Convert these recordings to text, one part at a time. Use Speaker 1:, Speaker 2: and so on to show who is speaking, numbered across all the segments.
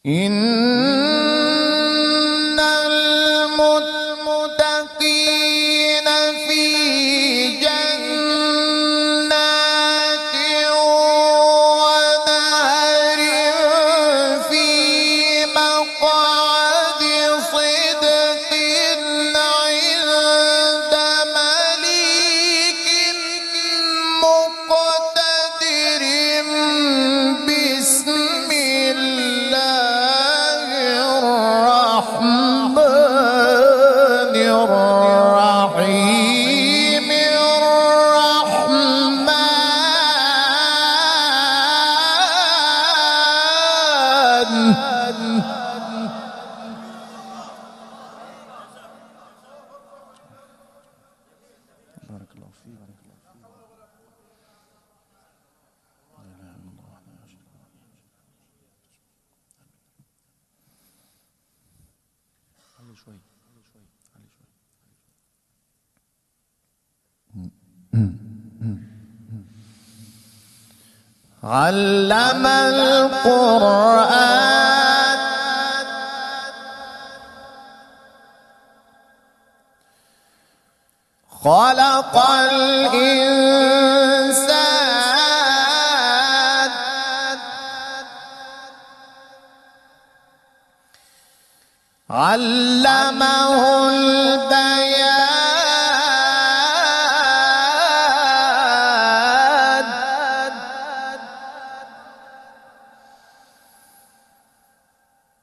Speaker 1: إن المتقين في جنات ونهر في مقعد صدق عند مليك مقتدر بسم الله الرحمن الرحيم بارك الله فيك. لا إله إلا الله. علي شوي علي شوي علي شوي. علم القرآن خلق الإنسان علمه البيان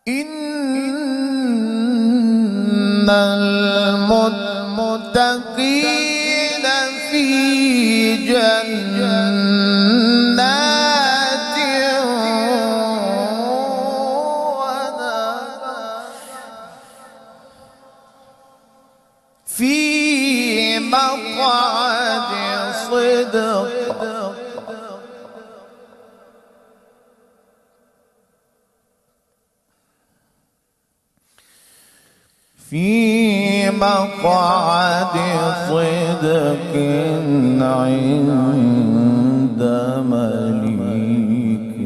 Speaker 1: إن المتقين في جنات ونهر في مقعد صدق في مقعد صدق عند مليك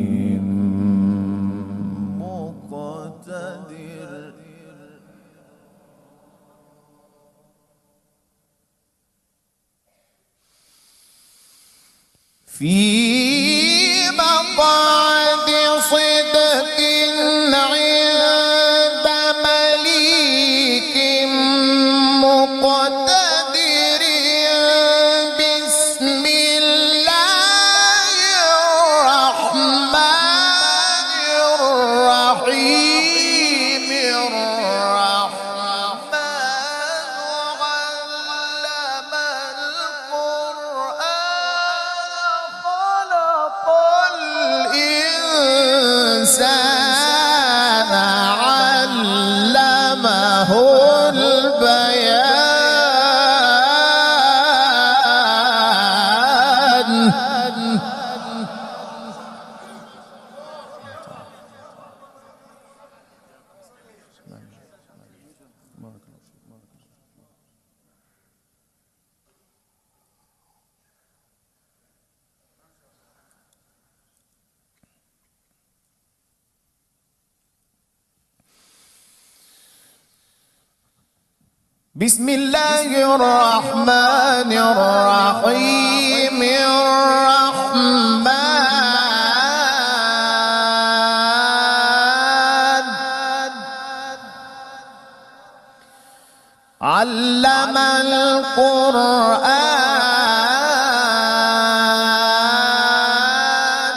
Speaker 1: مقتدر في مقعد صدق عند مليك مقتدر بسم الله الرحمن الرحيم الرحمن علم القرآن خلق الإنسان علمه البيان بسم الله الرحمن الرحيم الرحمن علم القرآن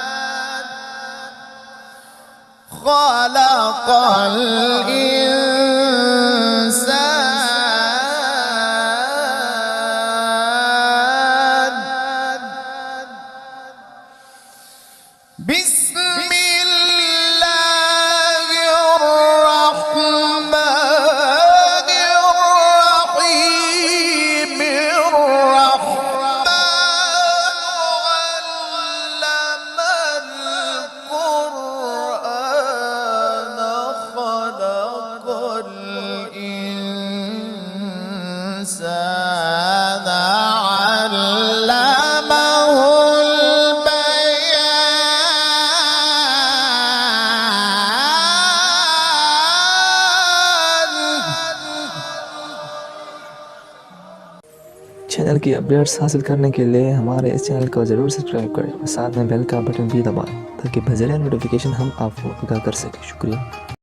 Speaker 1: خلق الإنسان بسم الله الرحمن الرحيم الرحمن علم القرآن خلق
Speaker 2: चैनल की अपडेट्स हासिल करने के लिए हमारे इस चैनल को ज़रूर सब्सक्राइब करें और साथ में बेल का बटन भी दबाएं ताकि बज़रिया नोटिफिकेशन हम आपको आगाह कर सकें। शुक्रिया।